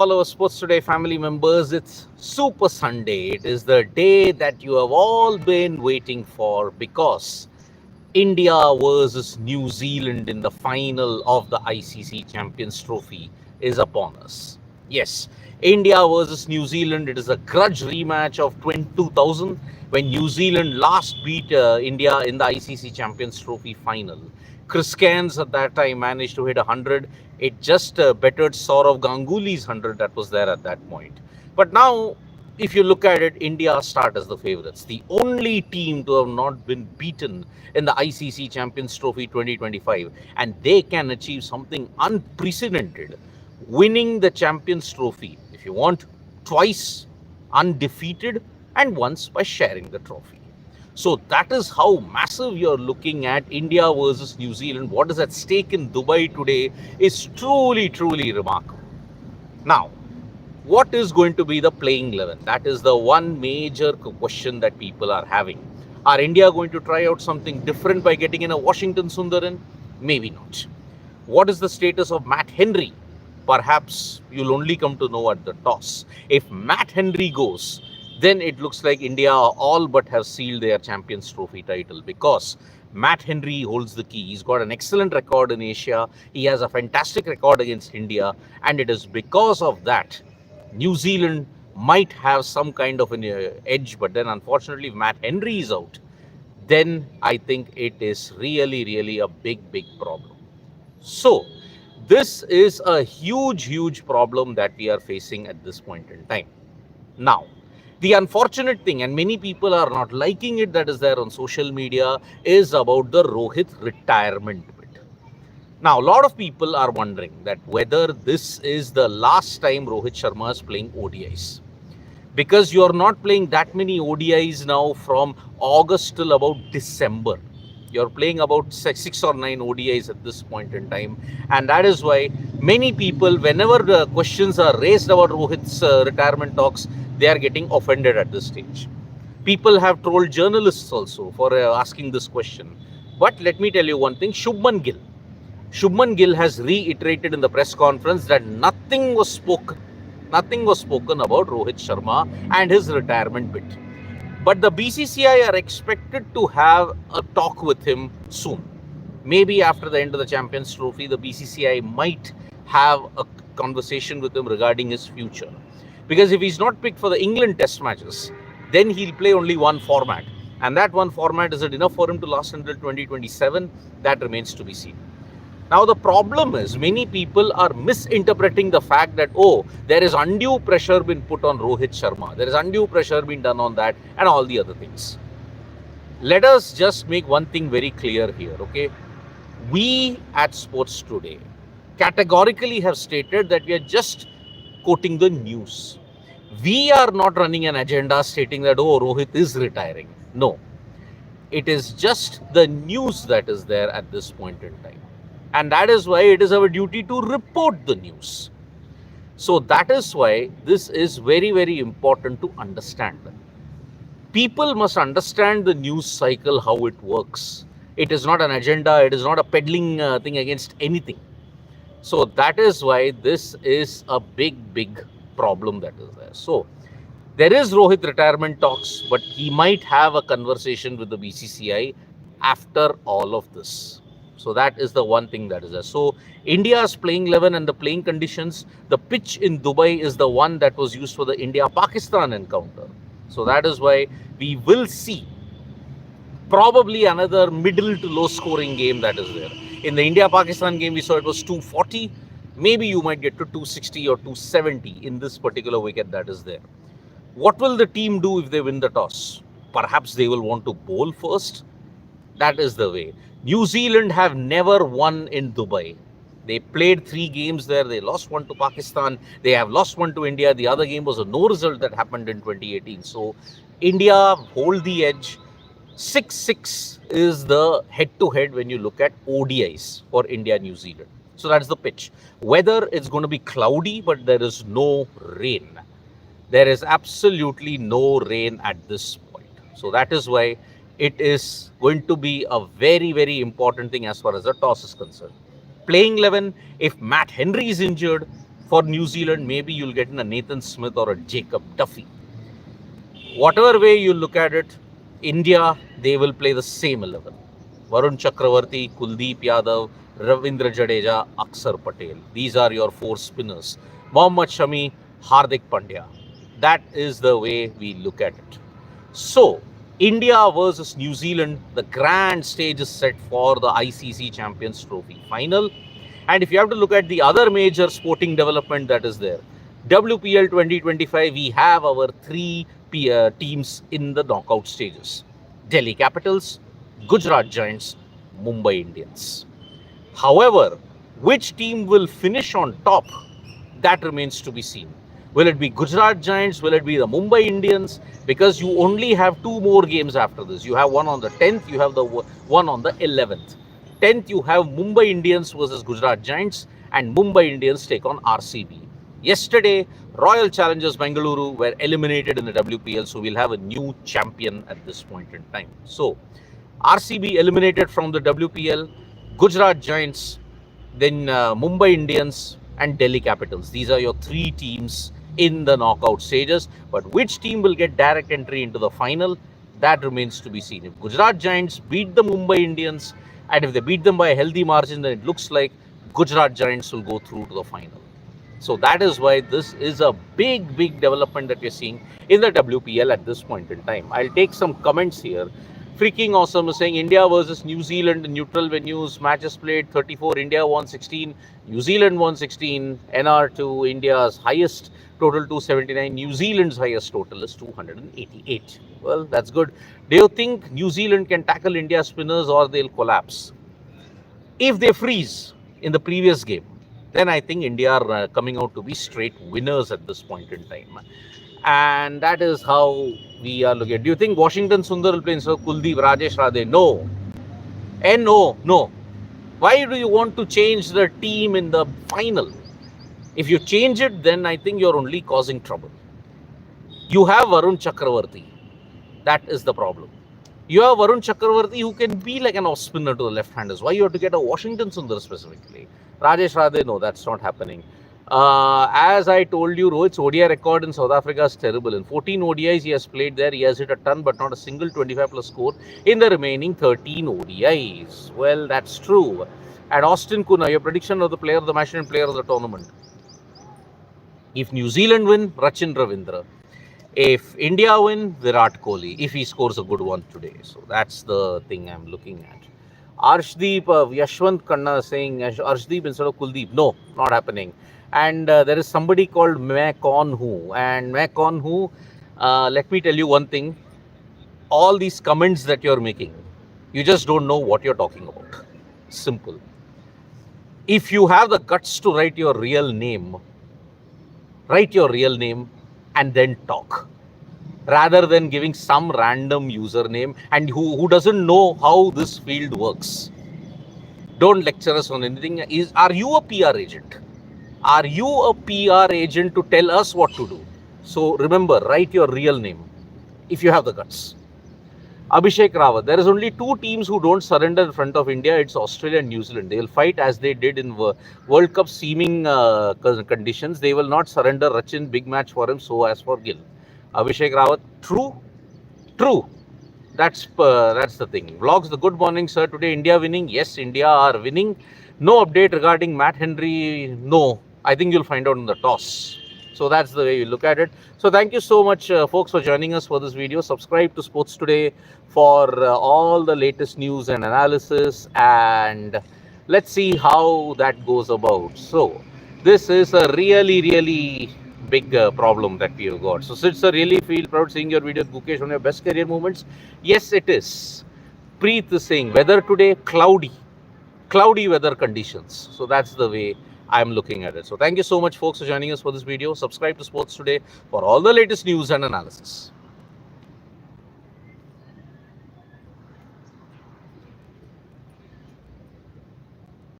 all our Sports Today family members. It's Super Sunday. It is the day that you have all been waiting for because India versus New Zealand in the final of the ICC Champions Trophy is upon us. Yes, India versus New Zealand. It is a grudge rematch of 2000 when New Zealand last beat India in the ICC Champions Trophy final. Chris Cairns at that time managed to hit 100. It just bettered Saurav Ganguly's 100 that was there at that point. But now, if you look at it, India start as the favourites. The only team to have not been beaten in the ICC Champions Trophy 2025. And they can achieve something unprecedented. Winning the Champions Trophy, if you want, twice undefeated and once by sharing the trophy. So that is how massive you're looking at India versus New Zealand. What is at stake in Dubai today is truly remarkable. Now, what is going to be the playing 11? That is the one major question that people are having. Are India going to try out something different by getting in a Washington Sundaran? Maybe not. What is the status of Matt Henry? Perhaps you'll only come to know at the toss. If Matt Henry goes, then it looks like India all but have sealed their Champions Trophy title because Matt Henry holds the key. He's got an excellent record in Asia. He has a fantastic record against India. And it is because of that, New Zealand might have some kind of an edge. But then unfortunately, if Matt Henry is out, then I think it is really a big problem. So this is a huge problem that we are facing at this point in time. Now, the unfortunate thing, and many people are not liking it, that is there on social media, is about the Rohit retirement bit. Now, a lot of people are wondering that whether this is the last time Rohit Sharma is playing ODIs. Because you are not playing that many ODIs now from August till about December. You're playing about 6 or 9 ODIs at this point in time. And that is why many people, whenever the questions are raised about Rohit's retirement talks, they are getting offended at this stage. People have trolled journalists also for asking this question. But let me tell you one thing, Shubman Gill has reiterated in the press conference that nothing was spoken about Rohit Sharma and his retirement bit. But the BCCI are expected to have a talk with him soon. Maybe after the end of the Champions Trophy, the BCCI might have a conversation with him regarding his future. Because if he's not picked for the England test matches, then he'll play only one format. And that one format, is it enough for him to last until 2027? That remains to be seen. Now, the problem is many people are misinterpreting the fact that, oh, there is undue pressure being put on Rohit Sharma. There is undue pressure being done on that and all the other things. Let us just make one thing very clear here, okay? We at Sports Today categorically have stated that we are just quoting the news. We are not running an agenda stating that, oh, Rohit is retiring. No. It is just the news that is there at this point in time. And that is why it is our duty to report the news. So that is why this is very important to understand. People must understand the news cycle, how it works. It is not an agenda. It is not a peddling thing against anything. So that is why this is a big problem that is there. So there is Rohit retirement talks, but he might have a conversation with the BCCI after all of this. So that is the one thing that is there. So India's playing 11 and the playing conditions, the pitch in Dubai is the one that was used for the India-Pakistan encounter. So that is why we will see probably another middle to low scoring game that is there. In the India-Pakistan game, we saw it was 240. Maybe you might get to 260 or 270 in this particular wicket that is there. What will the team do if they win the toss? Perhaps they will want to bowl first. That is the way. New Zealand have never won in Dubai. They played 3 games there. They lost one to Pakistan. They have lost one to India. The other game was a no result that happened in 2018. So India hold the edge. 6-6 is the head-to-head when you look at ODIs for India-New Zealand. So that's the pitch. Weather is going to be cloudy, but there is no rain. There is absolutely no rain at this point. So that is why it is going to be a very important thing as far as the toss is concerned. Playing 11, if Matt Henry is injured, For New Zealand, maybe you'll get in a Nathan Smith or a Jacob Duffy. Whatever way you look at it, India, they will play the same 11. Varun Chakravarti, Kuldeep Yadav, Ravindra Jadeja, Akshar Patel. These are your 4 spinners. Mohammad Shami, Hardik Pandya. That is the way we look at it. So, India versus New Zealand, the grand stage is set for the ICC Champions Trophy final. And if you have to look at the other major sporting development that is there, WPL 2025, we have our 3 teams in the knockout stages. Delhi Capitals, Gujarat Giants, Mumbai Indians. However, which team will finish on top? That remains to be seen. Will it be Gujarat Giants? Will it be the Mumbai Indians? Because you only have 2 more games after this. You have one on the 10th, you have the one on the 11th. 10th, you have Mumbai Indians versus Gujarat Giants, and Mumbai Indians take on RCB. Yesterday, Royal Challengers Bengaluru were eliminated in the WPL, so we'll have a new champion at this point in time. So, RCB eliminated from the WPL, Gujarat Giants, then Mumbai Indians and Delhi Capitals. These are your 3 teams in the knockout stages. But which team will get direct entry into the final? That remains to be seen. If Gujarat Giants beat the Mumbai Indians, and if they beat them by a healthy margin, then it looks like Gujarat Giants will go through to the final. So that is why this is a big development that we're seeing in the WPL at this point in time. I'll take some comments here. Freaking Awesome is saying India versus New Zealand in neutral venues, matches played 34, India won 16, New Zealand won 16, NR2, India's highest total 279, New Zealand's highest total is 288. Well, that's good. Do you think New Zealand can tackle India spinners or they'll collapse? If they freeze in the previous game, then I think India are coming out to be straight winners at this point in time. And that is how we are looking at it. Do you think Washington Sundar will play instead of Kuldeep, Rajesh Radhe? No. And no. Why do you want to change the team in the final? If you change it, then I think you're only causing trouble. You have Varun Chakravarti. That is the problem. You have Varun Chakravarti who can be like an off spinner to the left-handers. Why you have to get a Washington Sundar specifically? Rajesh Radhe, no, that's not happening. As I told you, Rohit's ODI record in South Africa is terrible. In 14 ODIs he has played there, he has hit a ton, but not a single 25+ score in the remaining 13 ODIs. Well, that's true. And Austin Kuna, your prediction of the player of the match and player of the tournament. If New Zealand win, Rachin Ravindra. If India win, Virat Kohli, if he scores a good one today. So that's the thing I'm looking at. Arshdeep, Yashwant Khanna saying Arshdeep instead of Kuldeep. No, not happening. And there is somebody called Maconhu. And Maconhu, let me tell you one thing. All these comments that you're making, you just don't know what you're talking about. Simple. If you have the guts to write your real name and then talk, rather than giving some random username and who doesn't know how this field works. Don't lecture us on anything. Are you a PR agent? Are you a PR agent to tell us what to do? So remember, write your real name if you have the guts. Abhishek Rawat, there is only 2 teams who don't surrender in front of India. It's Australia and New Zealand. They will fight as they did in World Cup seeming conditions. They will not surrender. Rachin, big match for him, so as for Gill. Abhishek Rawat, true. That's the thing. Vlogs, the good morning, sir. Today India winning. Yes, India are winning. No update regarding Matt Henry. No, I think you'll find out in the toss. So that's the way you look at it. So thank you so much, folks, for joining us for this video. Subscribe to Sports Today for all the latest news and analysis. And let's see how that goes about. So this is a really big problem that we have got. So since I really feel proud seeing your video, Gukesh, on your best career moments. Yes, it is. Preet is saying weather today, cloudy weather conditions. So that's the way I'm looking at it. So thank you so much, folks, for joining us for this video. Subscribe to Sports Today for all the latest news and analysis.